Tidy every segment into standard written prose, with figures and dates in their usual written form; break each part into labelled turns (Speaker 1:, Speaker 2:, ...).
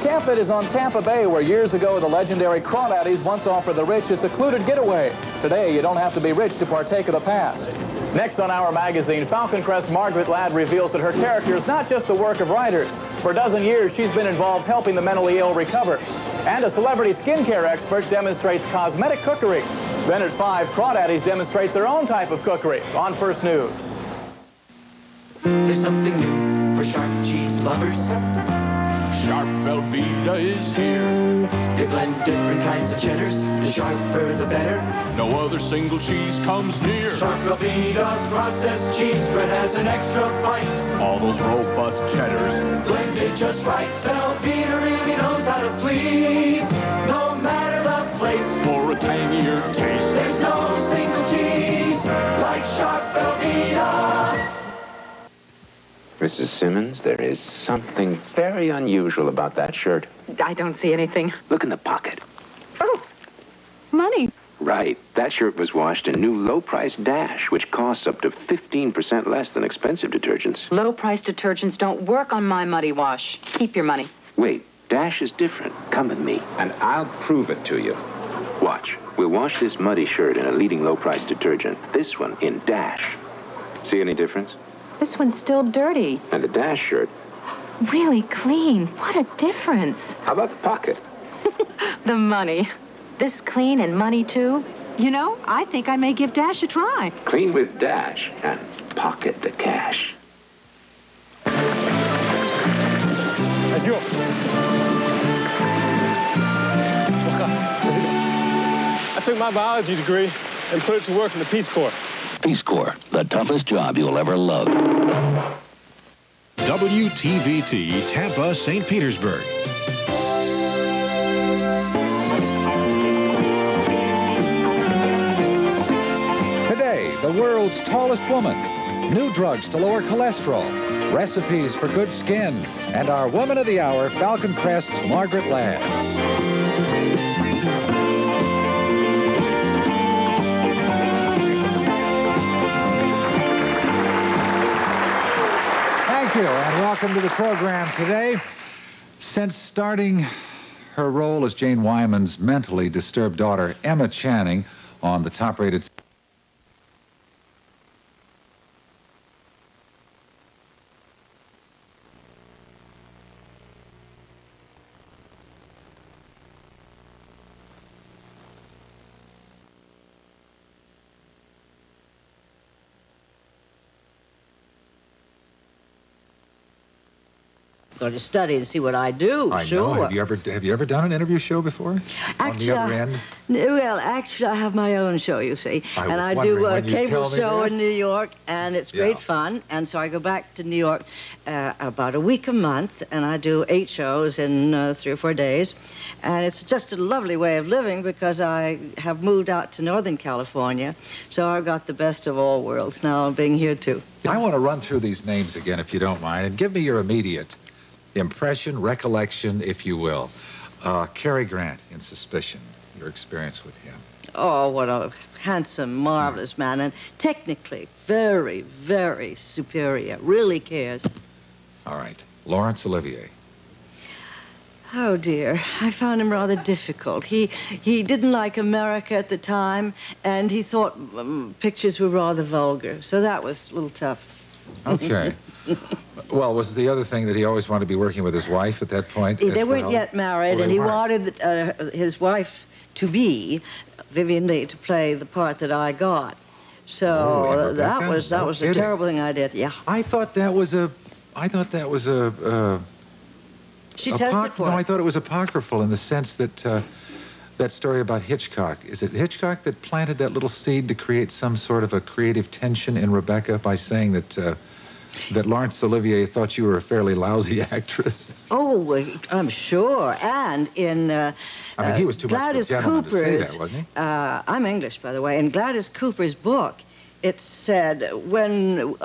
Speaker 1: Camp It is on Tampa Bay, where years ago the legendary Crawdaddies once offered the rich a secluded getaway. Today, you don't have to be rich to partake of the past. Next on Our Magazine, Falcon Crest Margaret Ladd reveals that her character is not just the work of writers. For a dozen years, she's been involved helping the mentally ill recover. And a celebrity skincare expert demonstrates cosmetic cookery. Then at 5, Crawdaddies demonstrates their own type of cookery on First News.
Speaker 2: There's something new for sharp cheese lovers.
Speaker 3: Sharp Velveeta is here.
Speaker 2: They blend different kinds of cheddars. The sharper, the better.
Speaker 3: No other single cheese comes near.
Speaker 2: Sharp Velveeta processed cheese spread has an extra bite.
Speaker 3: All those robust cheddars.
Speaker 2: Blended just right. Velveeta really knows how to please. No matter the place.
Speaker 3: For a tangier taste.
Speaker 2: There's no single cheese like Sharp Velveeta.
Speaker 4: Mrs. Simmons, there is something very unusual about that shirt.
Speaker 5: I don't see anything.
Speaker 4: Look in the pocket.
Speaker 5: Oh, money.
Speaker 4: Right. That shirt was washed in new low-price Dash, which costs up to 15% less than expensive detergents.
Speaker 5: Low-priced detergents don't work on my muddy wash. Keep your money.
Speaker 4: Wait, Dash is different. Come with me, and I'll prove it to you. Watch. We'll wash this muddy shirt in a leading low-price detergent. This one in Dash. See any difference?
Speaker 5: This one's still dirty.
Speaker 4: And the Dash shirt.
Speaker 5: Really clean. What a difference.
Speaker 4: How about the pocket?
Speaker 5: The money. This clean and money, too? You know, I think I may give Dash a try.
Speaker 4: Clean with Dash and pocket the cash.
Speaker 6: That's yours. I took my biology degree and put it to work in the Peace Corps.
Speaker 7: Peace Corps, the toughest job you'll ever love.
Speaker 8: WTVT, Tampa, St. Petersburg.
Speaker 9: Today, the world's tallest woman. New drugs to lower cholesterol. Recipes for good skin. And our woman of the hour, Falcon Crest's Margaret Ladd. Thank you, and welcome to the program today. Since starting her role as Jane Wyman's mentally disturbed daughter, Emma Channing, on the top-rated...
Speaker 10: Going to study to see what I do.
Speaker 9: I
Speaker 10: sure.
Speaker 9: know. Have you ever done an interview show before?
Speaker 10: Actually,
Speaker 9: on the other end?
Speaker 10: Well, actually, I have my own show, you see. And I do a cable show in New York, and it's great fun. And so I go back to New York about a week a month, and I do 8 shows in 3 or 4 days. And it's just a lovely way of living because I have moved out to Northern California, so I've got the best of all worlds now being here, too.
Speaker 9: I want to run through these names again, if you don't mind, and give me your immediate impression, recollection, if you will. Cary Grant in Suspicion, your experience with him.
Speaker 10: Oh, what a handsome, marvelous man, and technically very, very superior. Really cares.
Speaker 9: All right. Laurence Olivier.
Speaker 10: Oh, dear. I found him rather difficult. He didn't like America at the time, and he thought pictures were rather vulgar, so that was a little tough.
Speaker 9: Okay. Well, was the other thing that he always wanted to be working with his wife at that point?
Speaker 10: They weren't yet married, and he wanted his wife to be Vivian Leigh, to play the part that I got. So that was a terrible thing I did. Yeah.
Speaker 9: I thought that was a.
Speaker 10: She tested for it.
Speaker 9: No, I thought it was apocryphal in the sense that that story about Hitchcock. Is it Hitchcock that planted that little seed to create some sort of a creative tension in Rebecca by saying that Laurence Olivier thought you were a fairly lousy actress?
Speaker 10: Oh, I'm sure. And in
Speaker 9: I mean, he was too much of a gentleman to say that, wasn't he?
Speaker 10: I'm English, by the way. In Gladys Cooper's book, it said, when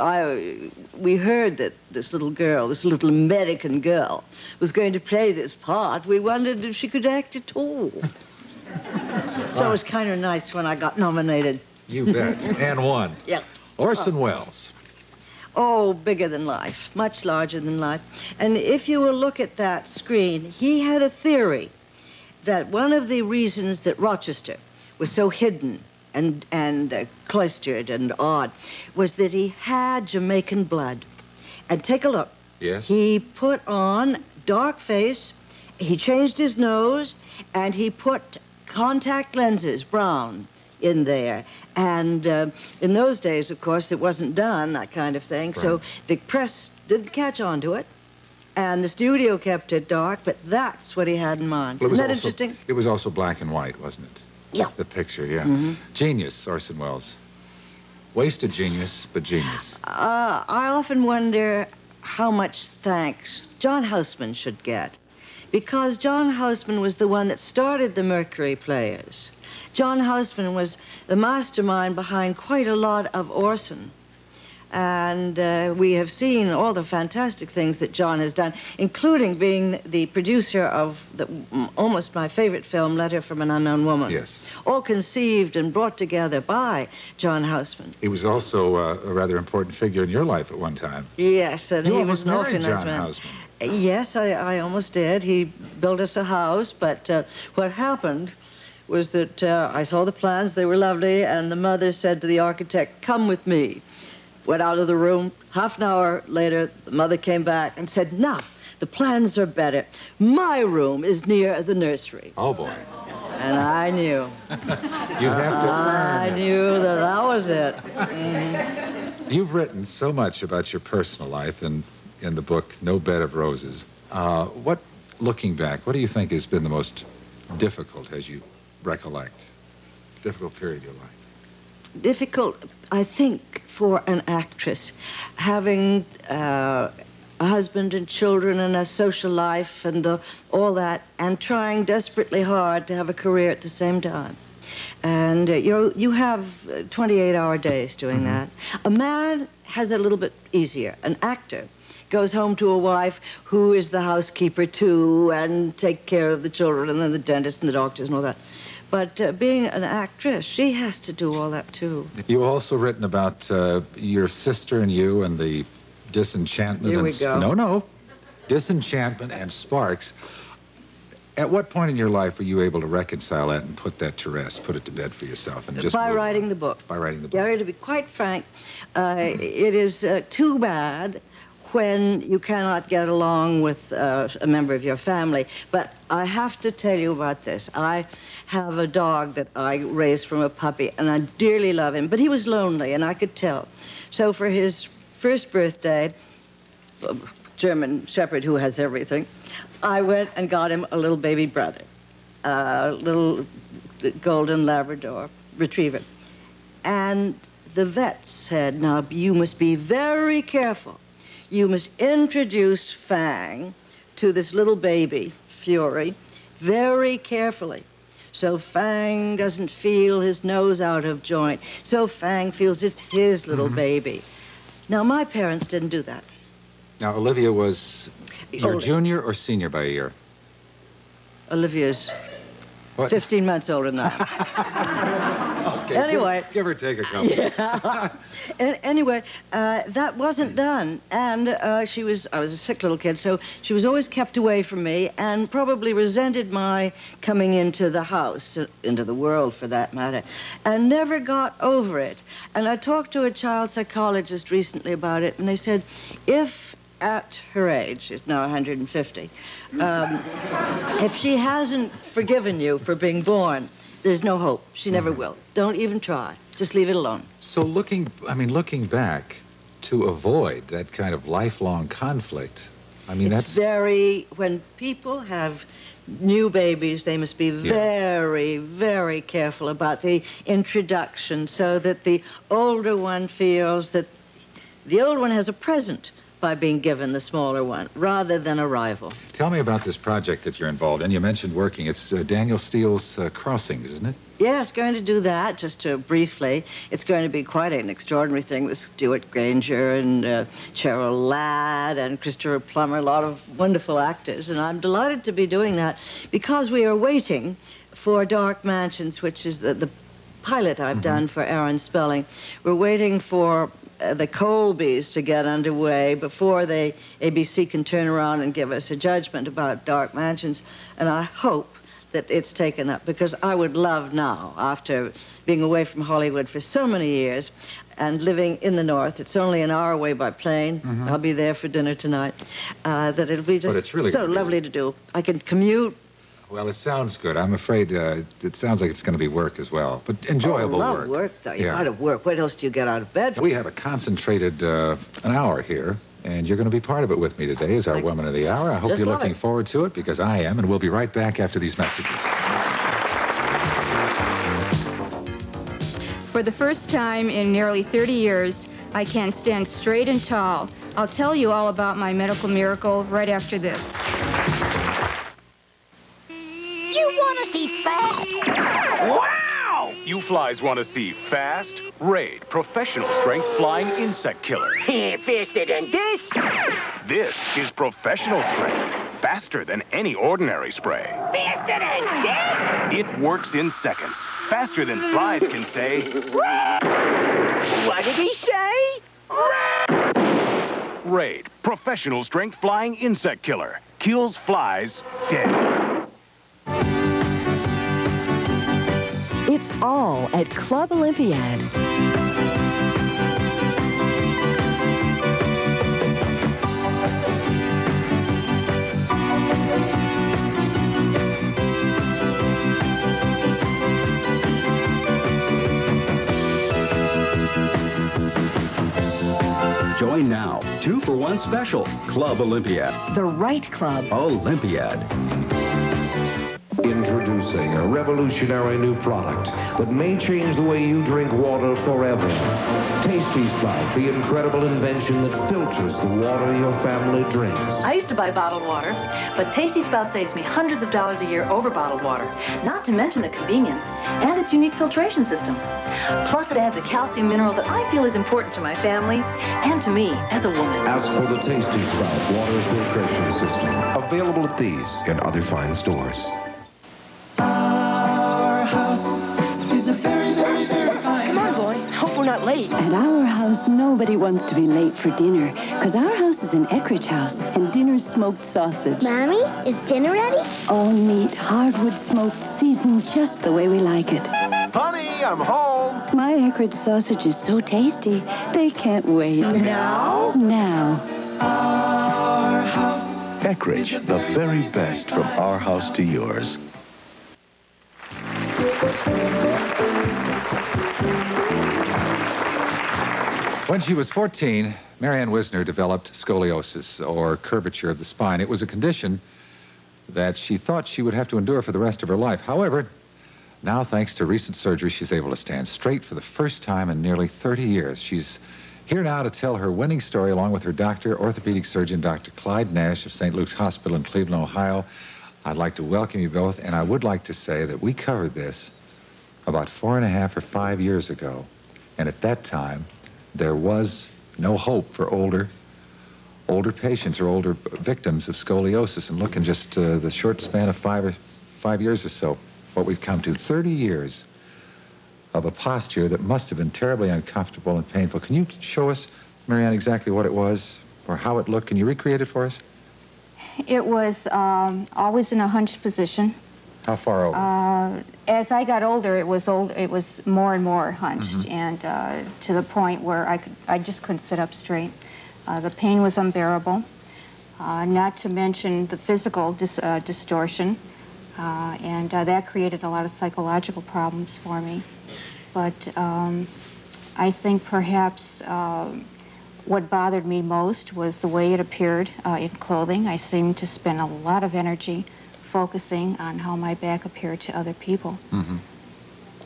Speaker 10: we heard that this little girl, this little American girl, was going to play this part, we wondered if she could act at all. So it was kind of nice when I got nominated.
Speaker 9: You bet. And won.
Speaker 10: Yeah.
Speaker 9: Orson Welles.
Speaker 10: Oh, bigger than life, much larger than life. And if you will look at that screen, he had a theory that one of the reasons that Rochester was so hidden and cloistered and odd was that he had Jamaican blood. And take a look.
Speaker 9: Yes.
Speaker 10: He put on dark face, he changed his nose, and he put contact lenses, brown, in there. And in those days, of course, it wasn't done, that kind of thing. Right. So the press didn't catch on to it. And the studio kept it dark, but that's what he had in mind.
Speaker 9: Well,
Speaker 10: Isn't that interesting?
Speaker 9: It was also black and white, wasn't it?
Speaker 10: Yeah.
Speaker 9: The picture, yeah. Genius, Orson Welles. Wasted genius, but genius.
Speaker 10: I often wonder how much thanks John Houseman should get. Because John Houseman was the one that started the Mercury Players. John Houseman was the mastermind behind quite a lot of Orson. And we have seen all the fantastic things that John has done, including being the producer of almost my favorite film, Letter from an Unknown Woman.
Speaker 9: Yes.
Speaker 10: All conceived and brought together by John Houseman.
Speaker 9: He was also a rather important figure in your life at one time.
Speaker 10: Yes, and he was an
Speaker 9: married
Speaker 10: awfully nice
Speaker 9: John
Speaker 10: man.
Speaker 9: Houseman.
Speaker 10: Yes, I almost did. He built us a house, but what happened was that I saw the plans, they were lovely, and the mother said to the architect, "Come with me." Went out of the room. Half an hour later, the mother came back and said, "Now, the plans are better. My room is near the nursery."
Speaker 9: Oh, boy.
Speaker 10: And I knew.
Speaker 9: You have to
Speaker 10: I knew that was it.
Speaker 9: You've written so much about your personal life in the book, No Bed of Roses. Looking back, what do you think has been the most difficult, as you recollect, difficult period of your life?
Speaker 10: Difficult, I think, for an actress, having a husband and children and a social life and all that, and trying desperately hard to have a career at the same time. And you have 28-hour days doing that. A man has a little bit easier. An actor goes home to a wife who is the housekeeper too, and take care of the children, and then the dentist and the doctors and all that. But being an actress, she has to do all that too.
Speaker 9: You've also written about your sister and you and the disenchantment.
Speaker 10: Here we go.
Speaker 9: No. Disenchantment and sparks. At what point in your life were you able to reconcile that and put that to rest, put it to bed for yourself? And just
Speaker 10: by writing the book.
Speaker 9: By writing the book.
Speaker 10: Gary, to be quite frank, it is too bad when you cannot get along with a member of your family. But I have to tell you about this. I have a dog that I raised from a puppy, and I dearly love him. But he was lonely, and I could tell. So for his first birthday, a German Shepherd who has everything, I went and got him a little baby brother, a little golden Labrador retriever. And the vet said, "Now, you must be very careful. You must introduce Fang to this little baby, Fury, very carefully. So Fang doesn't feel his nose out of joint. So Fang feels it's his little baby." Now, my parents didn't do that.
Speaker 9: Now, Olivia was your junior or senior by a year?
Speaker 10: Olivia's
Speaker 9: What?
Speaker 10: 15 months older than I.
Speaker 9: Okay,
Speaker 10: anyway.
Speaker 9: Give or take a couple.
Speaker 10: Yeah. Anyway, that wasn't done. And I was a sick little kid, so she was always kept away from me and probably resented my coming into the house, into the world for that matter, and never got over it. And I talked to a child psychologist recently about it, and they said, if at her age, she's now 150, if she hasn't forgiven you for being born, there's no hope. She never will. Don't even try. Just leave it alone.
Speaker 9: So looking back to avoid that kind of lifelong conflict, I mean,
Speaker 10: it's very, when people have new babies, they must be very, very careful about the introduction so that the older one feels that the old one has a present by being given the smaller one, rather than a rival.
Speaker 9: Tell me about this project that you're involved in. You mentioned working. It's Daniel Steele's Crossings, isn't it?
Speaker 10: Yeah, it's going to do that, just briefly. It's going to be quite an extraordinary thing with Stuart Granger and Cheryl Ladd and Christopher Plummer, a lot of wonderful actors. And I'm delighted to be doing that because we are waiting for Dark Mansions, which is the pilot I've done for Aaron Spelling. We're waiting for the Colbys to get underway before ABC can turn around and give us a judgment about Dark Mansions. And I hope that it's taken up, because I would love now, after being away from Hollywood for so many years and living in the North, it's only an hour away by plane. I'll be there for dinner tonight. That it'll be just really so lovely to do. I can commute.
Speaker 9: Well, it sounds good. I'm afraid it sounds like it's going to be work as well, but enjoyable
Speaker 10: work. Work, though. You're out of work. What else do you get out of bed for?
Speaker 9: We have a concentrated an hour here, and you're going to be part of it with me today as our Woman of the Hour. I hope you're looking forward to it, because I am, and we'll be right back after these messages.
Speaker 11: For the first time in nearly 30 years, I can stand straight and tall. I'll tell you all about my medical miracle right after this.
Speaker 12: You want to see fast? Wow!
Speaker 13: You flies want to see fast? Raid, professional strength flying insect killer.
Speaker 12: Faster than this?
Speaker 13: This is professional strength. Faster than any ordinary spray.
Speaker 12: Faster than this?
Speaker 13: It works in seconds. Faster than flies can say.
Speaker 12: What did he say?
Speaker 13: Raid, professional strength flying insect killer. Kills flies dead.
Speaker 14: It's all at Club Olympiad.
Speaker 15: Join now. 2-for-1 special. Club Olympiad.
Speaker 14: The right club.
Speaker 15: Olympiad.
Speaker 16: Introducing a revolutionary new product that may change the way you drink water forever. Tasty Spout, the incredible invention that filters the water your family drinks.
Speaker 17: I used to buy bottled water, but Tasty Spout saves me hundreds of dollars a year over bottled water, not to mention the convenience and its unique filtration system. Plus, it adds a calcium mineral that I feel is important to my family and to me as a woman.
Speaker 16: Ask for the Tasty Spout water filtration system. Available at these and other fine stores.
Speaker 2: Our house is a very, very, very fine
Speaker 12: Come on, boy. Hope we're not late.
Speaker 18: At our house, nobody wants to be late for dinner, because our house is an Eckrich house, and dinner's smoked sausage.
Speaker 19: Mommy, is dinner ready?
Speaker 18: All meat, hardwood smoked, seasoned just the way we like it.
Speaker 20: Honey, I'm home.
Speaker 18: My Eckrich sausage is so tasty, they can't wait.
Speaker 12: Now?
Speaker 18: Now.
Speaker 2: Our house.
Speaker 21: Eckrich, the very best from our house to yours.
Speaker 9: When she was 14, Marianne Wisner developed scoliosis, or curvature of the spine. It was a condition that she thought she would have to endure for the rest of her life. However, now, thanks to recent surgery, she's able to stand straight for the first time in nearly 30 years. She's here now to tell her winning story along with her doctor, orthopedic surgeon, Dr. Clyde Nash of St. Luke's Hospital in Cleveland, Ohio. I'd like to welcome you both, and I would like to say that we covered this about 4.5 or 5 years ago. And at that time, there was no hope for older patients or older victims of scoliosis. And look, in just the short span of 5 years or so, what we've come to, 30 years of a posture that must have been terribly uncomfortable and painful. Can you show us, Marianne, exactly what it was or how it looked? Can you recreate it for us?
Speaker 11: It was always in a hunched position.
Speaker 9: How far over?
Speaker 11: As I got older, it was more and more hunched, and to the point where I just couldn't sit up straight. The pain was unbearable, not to mention the physical distortion, and that created a lot of psychological problems for me. But I think perhaps what bothered me most was the way it appeared in clothing. I seemed to spend a lot of energy focusing on how my back appeared to other people.
Speaker 9: Mm-hmm.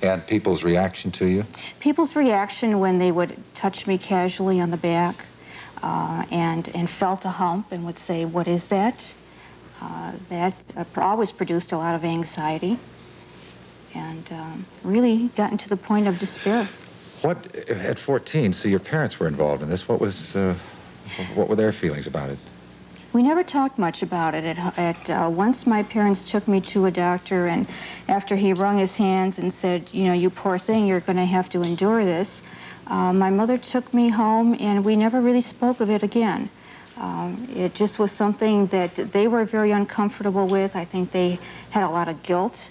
Speaker 9: And people's reaction to you? People's
Speaker 11: reaction when they would touch me casually on the back and felt a hump and would say, "What is that?" That always produced a lot of anxiety and really gotten to the point of despair.
Speaker 9: What, at 14, so your parents were involved in this. What were their feelings about it?
Speaker 11: We never talked much about it. Once my parents took me to a doctor, and after he wrung his hands and said, "You know, you poor thing, you're going to have to endure this," My mother took me home, and we never really spoke of it again. It just was something that they were very uncomfortable with. I think they had a lot of guilt.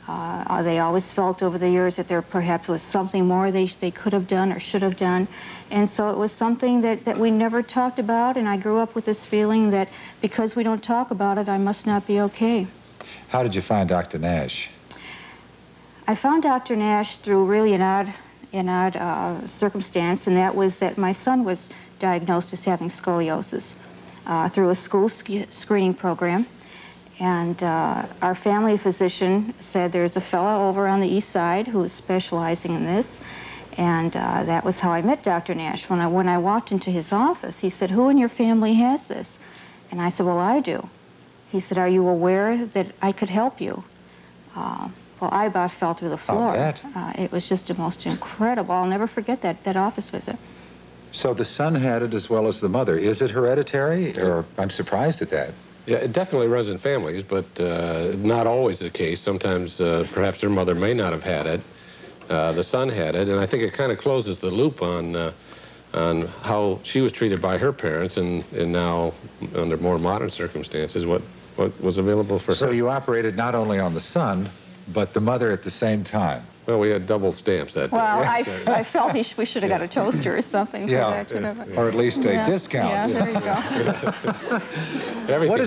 Speaker 11: They always felt over the years that there perhaps was something more they could have done or should have done. And so it was something that we never talked about, and I grew up with this feeling that because we don't talk about it, I must not be okay.
Speaker 9: How did you find Dr. Nash?
Speaker 11: I found Dr. Nash through really an odd circumstance, and that was that my son was diagnosed as having scoliosis through a school screening program. And our family physician said there's a fellow over on the east side who is specializing in this. And that was how I met Dr. Nash. When I walked into his office, he said, "Who in your family has this?" And I said, "Well, I do." He said, "Are you aware that I could help you?" Well, I about fell through the floor. It was just the most incredible. I'll never forget that office visit.
Speaker 9: So the son had it as well as the mother. Is it hereditary? Or I'm surprised at that.
Speaker 19: Yeah, it definitely runs in families, but not always the case. Sometimes perhaps their mother may not have had it. The son had it, and I think it kind of closes the loop on how she was treated by her parents, and now under more modern circumstances, what was available for her.
Speaker 9: So you operated not only on the son, but the mother at the same time.
Speaker 19: Well, we had double stamps that day.
Speaker 11: Well, I felt we should have got a toaster or something for that.
Speaker 9: Or at least a discount.
Speaker 11: Yeah, there you go.
Speaker 9: What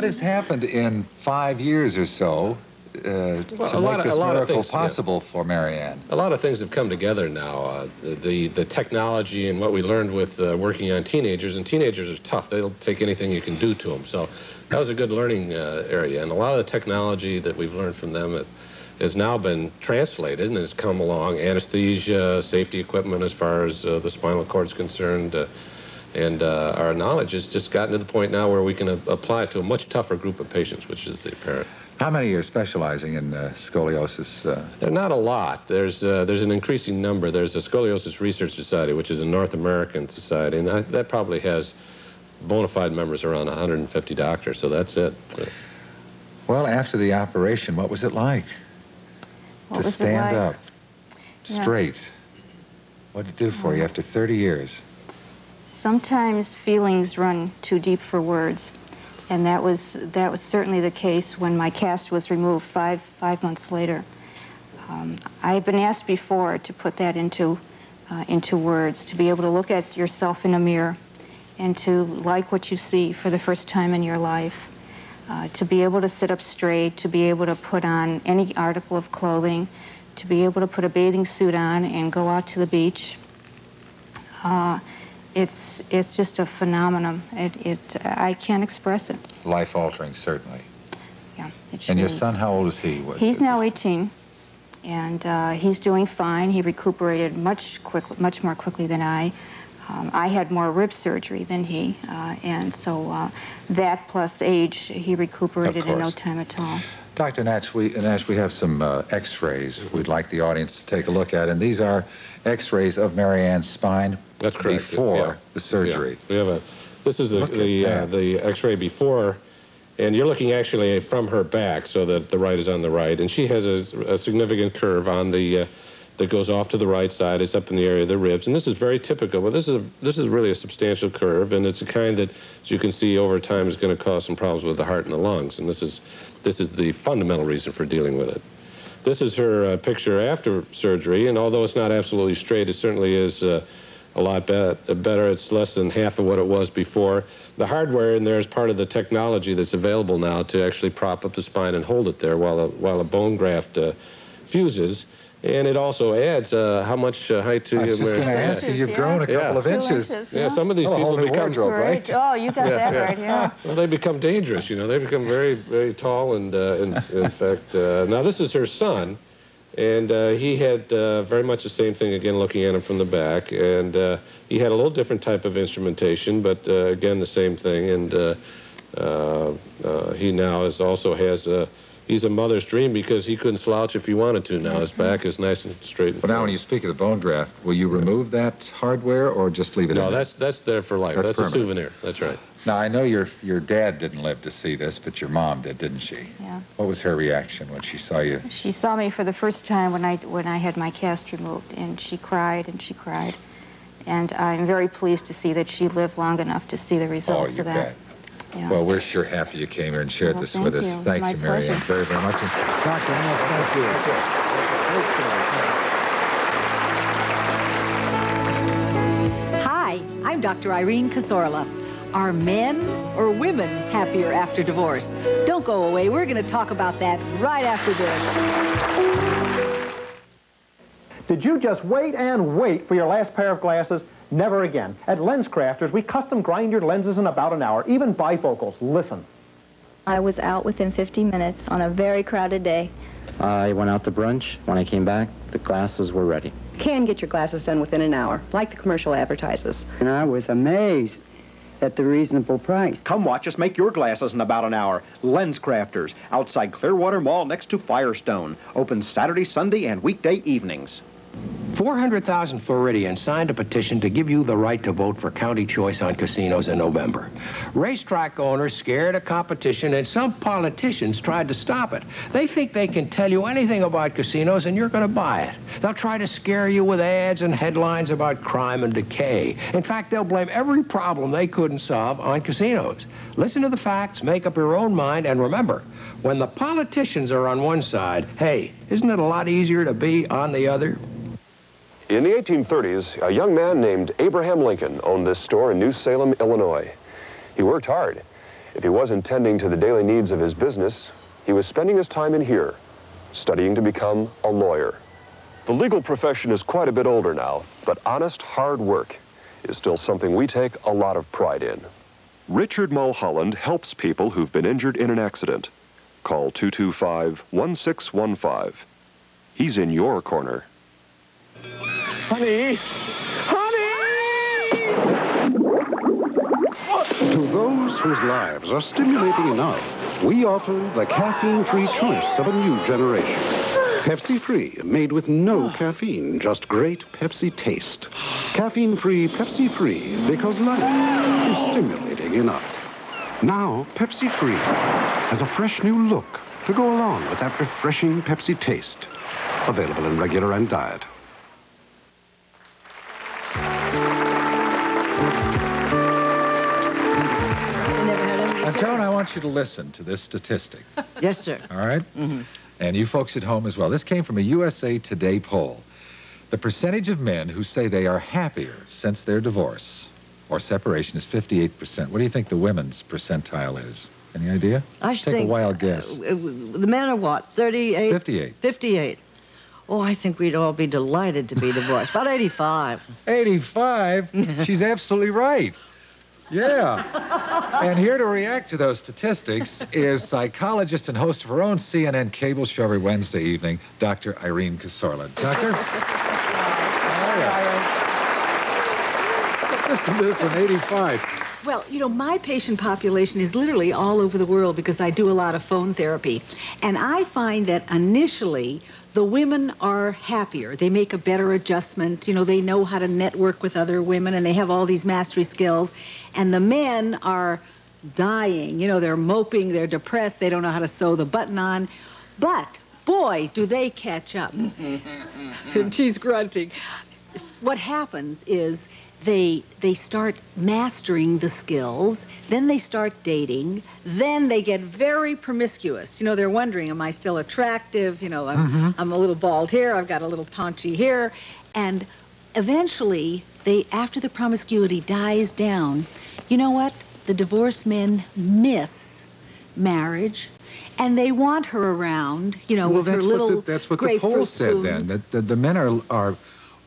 Speaker 9: has happened in 5 years or so to make this miracle possible for Marianne?
Speaker 19: A lot of things have come together now. The technology and what we learned with working on teenagers, and teenagers are tough. They'll take anything you can do to them. So that was a good learning area. And a lot of the technology that we've learned from them has now been translated and has come along. Anesthesia, safety equipment as far as the spinal cord is concerned. And our knowledge has just gotten to the point now where we can apply it to a much tougher group of patients, which is the apparent.
Speaker 9: How many are specializing in scoliosis?
Speaker 19: There are not a lot. There's an increasing number. There's a Scoliosis Research Society, which is a North American society, and that probably has bona fide members around 150 doctors, so that's it.
Speaker 9: Well, after the operation, what was it like? To stand up straight? What did it do for you after 30 years?
Speaker 11: Sometimes feelings run too deep for words. And that was certainly the case when my cast was removed five months later. I've been asked before to put that into words, to be able to look at yourself in a mirror and to like what you see for the first time in your life, to be able to sit up straight, to be able to put on any article of clothing, to be able to put a bathing suit on and go out to the beach. It's just a phenomenon. I can't express it.
Speaker 9: Life-altering, certainly.
Speaker 11: Yeah.
Speaker 9: And your son, how old is he?
Speaker 11: He's now 18, and he's doing fine. He recuperated much more quickly than I. I had more rib surgery than he, and so that plus age, he recuperated in no time at all.
Speaker 9: Dr. Nash, we have some x-rays we'd like the audience to take a look at, and these are x-rays of Marianne's spine.
Speaker 19: That's correct.
Speaker 9: Before the surgery.
Speaker 19: Yeah. We have this is the x-ray before, and you're looking actually from her back, so that the right is on the right, and she has a significant curve on the that goes off to the right side. It's up in the area of the ribs, and this is very typical. But this is really a substantial curve, and it's a kind that, as you can see, over time is going to cause some problems with the heart and the lungs, and this is the fundamental reason for dealing with it. This is her picture after surgery, and although it's not absolutely straight, it certainly is a lot better. It's less than half of what it was before. The hardware in there is part of the technology that's available now to actually prop up the spine and hold it there while a bone graft fuses. And it also adds how much height to you.
Speaker 9: I was just going to ask you, you've grown a couple of inches.
Speaker 19: Yeah, some of these people become
Speaker 9: wardrobe, right?
Speaker 11: Oh, you got that right, yeah.
Speaker 19: Well, they become dangerous, you know. They become very, very tall, and in fact, now this is her son, and he had very much the same thing, again, looking at him from the back, and he had a little different type of instrumentation, but again, the same thing, and he now also has he's a mother's dream because he couldn't slouch if he wanted to now. His back is nice and straight.
Speaker 9: Well, now when you speak of the bone graft, will you remove that hardware or just leave it in?
Speaker 19: No, that's there for life. That's a souvenir. That's right.
Speaker 9: Now, I know your dad didn't live to see this, but your mom did, didn't she?
Speaker 11: Yeah.
Speaker 9: What was her reaction when she saw you?
Speaker 11: She saw me for the first time when I had my cast removed, and she cried and she cried. And I'm very pleased to see that she lived long enough to see the results of that.
Speaker 9: Bet.
Speaker 11: Yeah.
Speaker 9: Well, we're sure happy you came here and shared this with us. Thank you, Mary Ann, very, very much. And Dr. Ann, thank you.
Speaker 1: Hi, I'm Dr. Irene Casorla. Are men or women happier after divorce? Don't go away. We're going to talk about that right after this.
Speaker 22: Did you just wait and wait for your last pair of glasses? Never again. At LensCrafters, we custom grind your lenses in about an hour, even bifocals. Listen.
Speaker 23: I was out within 50 minutes on a very crowded day.
Speaker 24: I went out to brunch. When I came back, the glasses were ready.
Speaker 25: Can get your glasses done within an hour, like the commercial advertises.
Speaker 26: And I was amazed at the reasonable price.
Speaker 22: Come watch us make your glasses in about an hour. LensCrafters, outside Clearwater Mall next to Firestone. Open Saturday, Sunday, and weekday evenings.
Speaker 27: 400,000 Floridians signed a petition to give you the right to vote for county choice on casinos in November. Racetrack owners scared of competition, and some politicians tried to stop it. They think they can tell you anything about casinos and you're going to buy it. They'll try to scare you with ads and headlines about crime and decay. In fact, they'll blame every problem they couldn't solve on casinos. Listen to the facts, make up your own mind, and remember, when the politicians are on one side, hey, isn't it a lot easier to be on the other?
Speaker 28: In the 1830s, a young man named Abraham Lincoln owned this store in New Salem, Illinois. He worked hard. If he wasn't tending to the daily needs of his business, he was spending his time in here, studying to become a lawyer. The legal profession is quite a bit older now, but honest, hard work is still something we take a lot of pride in. Richard Mulholland helps people who've been injured in an accident. Call 225-1615. He's in your corner.
Speaker 22: Honey!
Speaker 29: To those whose lives are stimulating enough, we offer the caffeine-free choice of a new generation. Pepsi-free, made with no caffeine, just great Pepsi taste. Caffeine-free, Pepsi-free, because life is stimulating enough. Now, Pepsi-free has a fresh new look to go along with that refreshing Pepsi taste. Available in regular and diet.
Speaker 9: Joan, I want you to listen to this statistic.
Speaker 10: Yes, sir.
Speaker 9: All right? Mm-hmm. And you folks at home as well. This came from a USA Today poll. The percentage of men who say they are happier since their divorce or separation is 58%. What do you think the women's percentile is? Any idea? Take a wild guess.
Speaker 10: The men are what, 38?
Speaker 9: 58.
Speaker 10: 58. Oh, I think we'd all be delighted to be divorced. About 85.
Speaker 9: 85? She's absolutely right. Yeah. And here to react to those statistics is psychologist and host of her own CNN cable show every Wednesday evening, Dr. Irene Casorla. Doctor? Listen to this one, 85.
Speaker 1: Well, you know, my patient population is literally all over the world because I do a lot of phone therapy. And I find that initially, the women are happier. They make a better adjustment. You know, they know how to network with other women, and they have all these mastery skills. And the men are dying. You know, they're moping, they're depressed, they don't know how to sew the button on. But, boy, do they catch up. And she's grunting. What happens is they start mastering the skills, then they start dating, then they get very promiscuous. You know, they're wondering, am I still attractive? You know, I'm a little bald here, I've got a little paunchy here. And eventually, after the promiscuity dies down, you know what? The divorced men miss marriage, and they want her around, you know, with her little
Speaker 9: that's what the poll said then, that the men are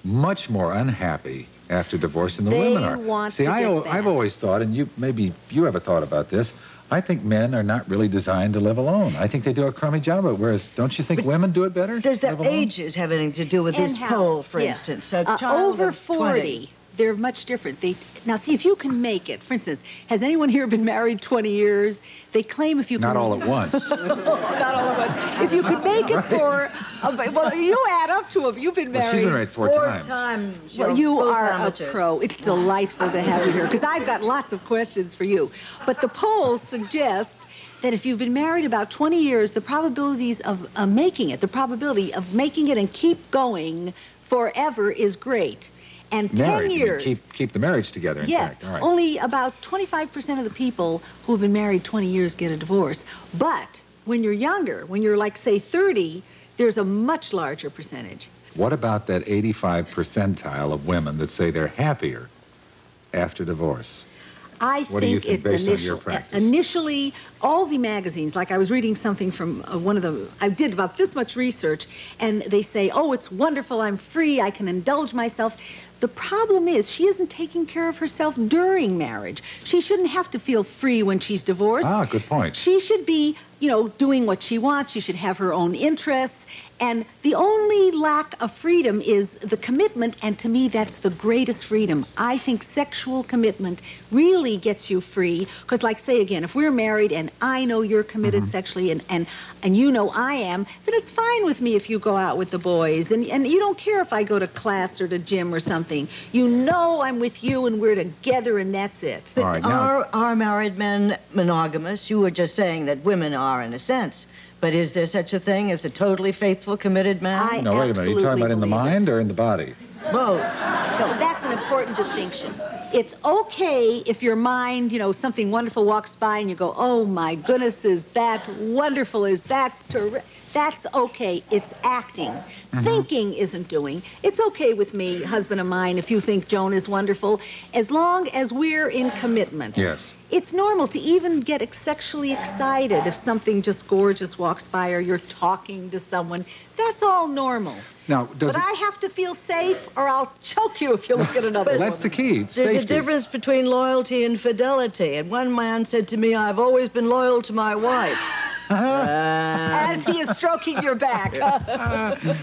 Speaker 9: much more unhappy after divorce than the women are. See, I've always thought, and maybe you have a thought about this, I think men are not really designed to live alone. I think they do a crummy job of it, whereas don't you think women do it better?
Speaker 10: Does the ages have anything to do with this poll, for instance? So over
Speaker 1: 40, they're much different. Now, see, if you can make it, for instance, has anyone here been married 20 years? They claim if you can...
Speaker 9: Not all at once.
Speaker 1: Not all at once. If you could make it for... well, you add up to them. You've been married...
Speaker 9: Well, she's been married four times.
Speaker 1: Well, you are a pro. It's delightful to have you here, because I've got lots of questions for you. But the polls suggest that if you've been married about 20 years, the probabilities of making it, the probability of making it and keep going forever is great. And 10 years...
Speaker 9: Keep the marriage together intact.
Speaker 1: Yes.
Speaker 9: All right.
Speaker 1: Only about 25% of the people who have been married 20 years get a divorce. But when you're younger, when you're like, say, 30, there's a much larger percentage.
Speaker 9: What about that 85 percentile of women that say they're happier after divorce?
Speaker 1: I
Speaker 9: What do you think based on your practice?
Speaker 1: Initially, all the magazines, like I was reading something from one of the, I did about this much research, and they say, oh, it's wonderful, I'm free, I can indulge myself. The problem is she isn't taking care of herself during marriage. She shouldn't have to feel free when she's divorced.
Speaker 9: Ah, good point.
Speaker 1: She should be, you know, doing what she wants. She should have her own interests. And the only lack of freedom is the commitment, and to me, that's the greatest freedom. I think sexual commitment really gets you free, because like, say again, if we're married and I know you're committed sexually and you know I am, then it's fine with me if you go out with the boys, and you don't care if I go to class or to gym or something. You know I'm with you and we're together and that's it.
Speaker 10: But all right, are married men monogamous? You were just saying that women are in a sense. But is there such a thing as a totally faithful, committed man?
Speaker 9: No, wait a minute. Are you talking about in the mind or in the body?
Speaker 10: Both.
Speaker 1: No, that's an important distinction. It's okay if your mind, you know, something wonderful walks by and you go, oh my goodness, is that wonderful, is that terrific? That's okay. It's acting. Thinking isn't doing. It's okay with me, husband of mine, if you think Joan is wonderful, as long as we're in commitment.
Speaker 9: Yes.
Speaker 1: It's normal to even get sexually excited if something just gorgeous walks by or you're talking to someone. That's all normal.
Speaker 9: Now,
Speaker 1: but I have to feel safe or I'll choke you if you look at another
Speaker 9: Well, that's the key.
Speaker 10: There's a difference between loyalty and fidelity. And one man said to me, I've always been loyal to my wife.
Speaker 1: As he is stroking your back.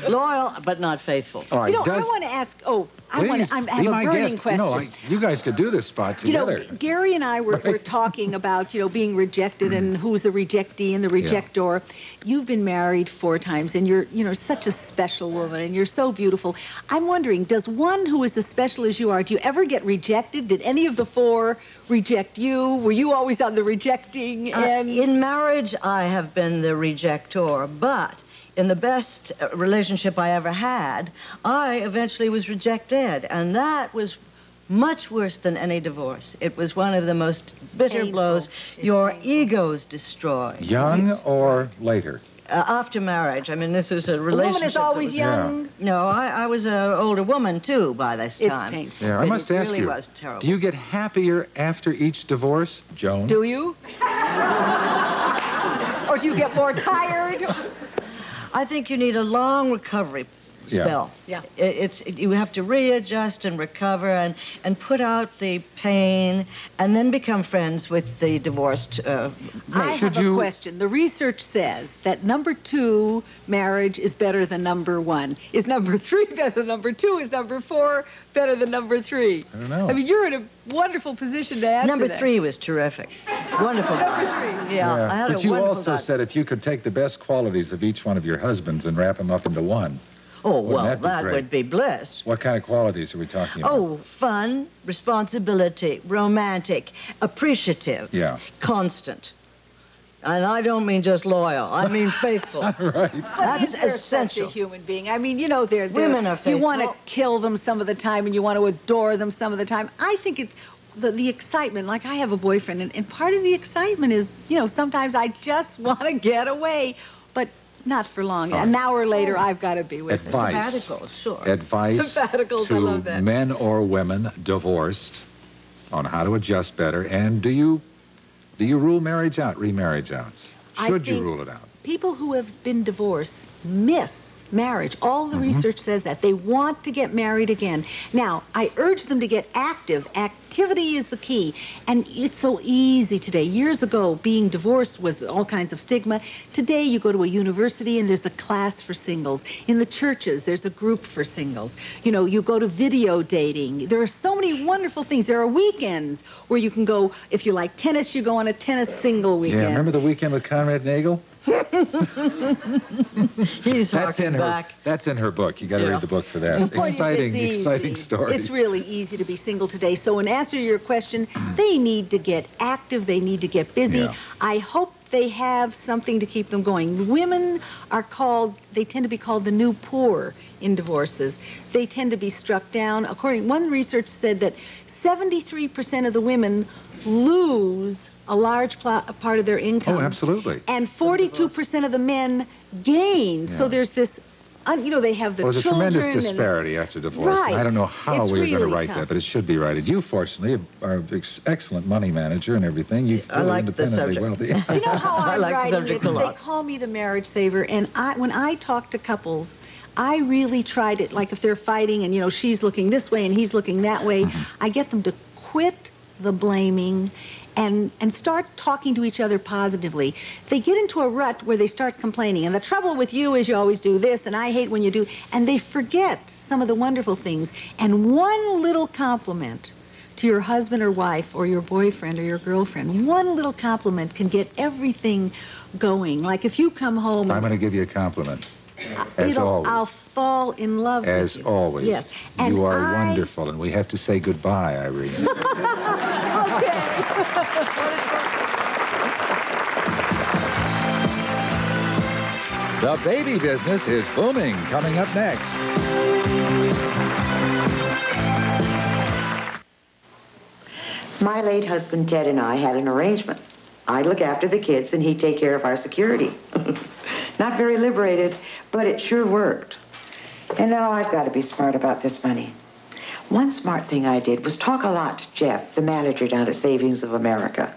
Speaker 10: Loyal, but not faithful.
Speaker 9: All right,
Speaker 1: you know, I want to ask, I have a burning question.
Speaker 9: No, you guys could do this spot together.
Speaker 1: You know, Gary and I were talking about, you know, being rejected and who's the rejectee and the rejector. You've been married 4 times and you're, you know, such a special woman and you're so beautiful. I'm wondering, does one who is as special as you are, do you ever get rejected? Did any of the 4 reject you? Were you always on the rejecting end?
Speaker 10: In marriage, I have been the rejector, but in the best relationship I ever had, I eventually was rejected, and that was much worse than any divorce. It was one of the most bitter blows. Your ego's destroyed.
Speaker 9: Young or later?
Speaker 10: After marriage. I mean, this was a relationship.
Speaker 1: A woman is always young.
Speaker 10: No, I was an older woman, too, by this time.
Speaker 1: It's painful.
Speaker 9: Yeah, I must ask
Speaker 10: you,
Speaker 9: was terrible. Do you get happier after each divorce, Joan?
Speaker 1: Do you? Or do you get more tired?
Speaker 10: I think you need a long recovery spell.
Speaker 1: Yeah.
Speaker 10: You have to readjust and recover and put out the pain and then become friends with the divorced mate.
Speaker 1: I have a question. The research says that number 2 marriage is better than number 1. Is number 3 better than number 2? Is number 4 better than number 3?
Speaker 9: I don't know.
Speaker 1: I mean, you're in a wonderful position to add
Speaker 10: Number
Speaker 1: to that.
Speaker 10: 3 was terrific. Wonderful.
Speaker 1: Number 3.
Speaker 10: Yeah. I had
Speaker 9: but
Speaker 10: a
Speaker 9: you
Speaker 10: wonderful
Speaker 9: also
Speaker 10: doctor.
Speaker 9: said if you could take the best qualities of each one of your husbands and wrap them up into one.
Speaker 10: Oh,
Speaker 9: Wouldn't
Speaker 10: well,
Speaker 9: that
Speaker 10: that
Speaker 9: be great?
Speaker 10: would be bliss.
Speaker 9: What kind of qualities are we talking about?
Speaker 10: Oh, fun, responsibility, romantic, appreciative, constant. And I don't mean just loyal. I mean faithful.
Speaker 9: Right.
Speaker 10: That's
Speaker 1: They're
Speaker 10: essential.
Speaker 1: such a human being. I mean, you know, they're
Speaker 10: Women are faithful.
Speaker 1: You want to kill them some of the time and you want to adore them some of the time. I think it's the excitement. Like, I have a boyfriend, and part of the excitement is, you know, sometimes I just want to get away, but not for long. An hour later, I've got to be with
Speaker 9: Advice.
Speaker 10: Sabbaticals, sure.
Speaker 9: Advice
Speaker 1: Sabbaticals, I love
Speaker 9: to
Speaker 1: that.
Speaker 9: men or women divorced on how to adjust better. And do you rule marriage out, remarriage out? Should you rule it out?
Speaker 1: People who have been divorced miss marriage. All the research says that. They want to get married again. Now, I urge them to get active. Activity is the key. And it's so easy today. Years ago, being divorced was all kinds of stigma. Today, you go to a university and there's a class for singles. In the churches, there's a group for singles. You know, you go to video dating. There are so many wonderful things. There are weekends where you can go, if you like tennis, you go on a tennis single weekend.
Speaker 9: Yeah, remember the weekend with Conrad Nagel? That's in her book. You got to read the book for that. Exciting story.
Speaker 1: It's really easy to be single today. So in answer to your question, they need to get active. They need to get busy.
Speaker 9: Yeah.
Speaker 1: I hope they have something to keep them going. Women are they tend to be called the new poor in divorces. They tend to be struck down. One research said that 73% of the women lose a large part of their income.
Speaker 9: Oh, absolutely.
Speaker 1: And 42% of the men gain. Yeah. So there's this, they have the children.
Speaker 9: There's a tremendous disparity after divorce.
Speaker 1: Right.
Speaker 9: I don't know how we're going to write that, but it should be righted. You, fortunately, are an excellent money manager and everything. You're really independently wealthy.
Speaker 1: You know how I'm writing it? They call me the marriage saver. And when I talk to couples, I really try to, like if they're fighting and, she's looking this way and he's looking that way, I get them to quit the blaming and start talking to each other positively. They get into a rut where they start complaining. And the trouble with you is you always do this, and I hate when you do. And they forget some of the wonderful things. And one little compliment to your husband or wife or your boyfriend or your girlfriend, one little compliment can get everything going. Like if you come home...
Speaker 9: I'm going to give you a compliment. As always.
Speaker 1: I'll fall in love with you.
Speaker 9: As always.
Speaker 1: Yes.
Speaker 9: You are wonderful, and we have to say goodbye, Irene.
Speaker 1: Okay.
Speaker 9: The baby business is booming. Coming up next.
Speaker 3: My late husband Ted and I had an arrangement. I'd look after the kids and he'd take care of our security. Not very liberated, but it sure worked. And now I've got to be smart about this money. One smart thing I did was talk a lot to Jeff, the manager down at Savings of America.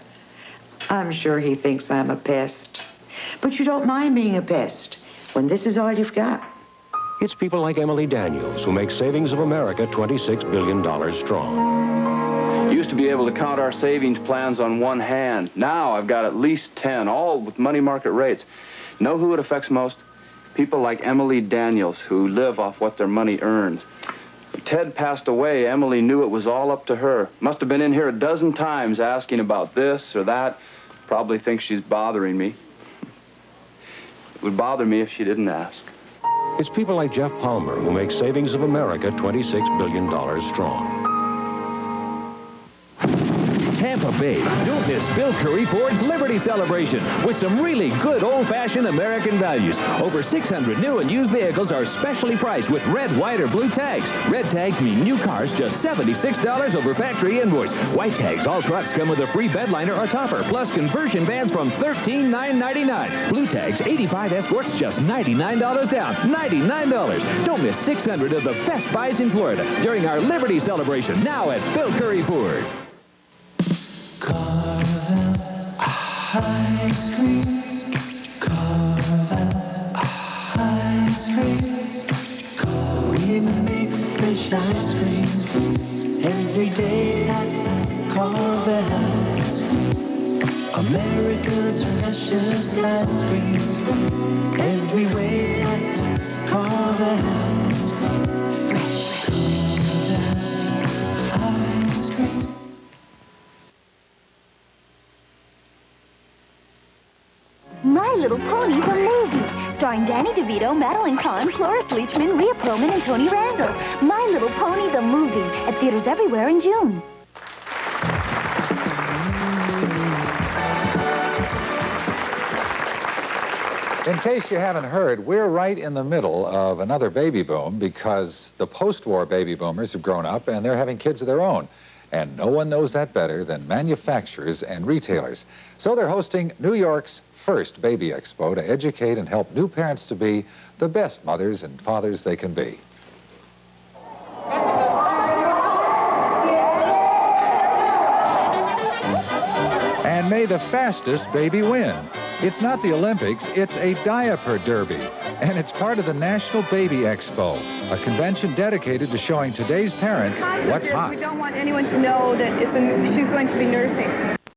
Speaker 3: I'm sure he thinks I'm a pest. But you don't mind being a pest when this is all you've got.
Speaker 27: It's people like Emily Daniels who make Savings of America $26 billion strong.
Speaker 4: Used to be able to count our savings plans on one hand. Now I've got at least 10, all with money market rates. Know who it affects most? People like Emily Daniels, who live off what their money earns. When Ted passed away, Emily knew it was all up to her. Must have been in here a dozen times asking about this or that. Probably thinks she's bothering me. It would bother me if she didn't ask.
Speaker 27: It's people like Jeff Palmer who make Savings of America $26 billion strong.
Speaker 5: Tampa Bay, don't miss Bill Curry Ford's Liberty Celebration with some really good old-fashioned American values. Over 600 new and used vehicles are specially priced with red, white, or blue tags. Red tags mean new cars just $76 over factory invoice. White tags, all trucks come with a free bed liner or topper, plus conversion vans from $13,999. Blue tags, 85 Escorts, just $99 down. $99. Don't miss 600 of the best buys in Florida during our Liberty Celebration, now at Bill Curry Ford.
Speaker 2: Carvel ice cream, Carvel ice cream. We make fresh ice cream every day at Carvel. America's freshest ice cream every way at Carvel.
Speaker 6: My Little Pony, the movie, starring Danny DeVito, Madeline Kahn, Cloris Leachman, Rhea Perlman, and Tony Randall. My Little Pony, the movie, at theaters everywhere in June.
Speaker 9: In case you haven't heard, we're right in the middle of another baby boom because the post-war baby boomers have grown up and they're having kids of their own. And no one knows that better than manufacturers and retailers. So they're hosting New York's first Baby Expo to educate and help new parents to be the best mothers and fathers they can be. And may the fastest baby win. It's not the Olympics, it's a diaper derby. And it's part of the National Baby Expo, a convention dedicated to showing today's parents what's hot.
Speaker 7: We don't want anyone to know that she's going to be nursing.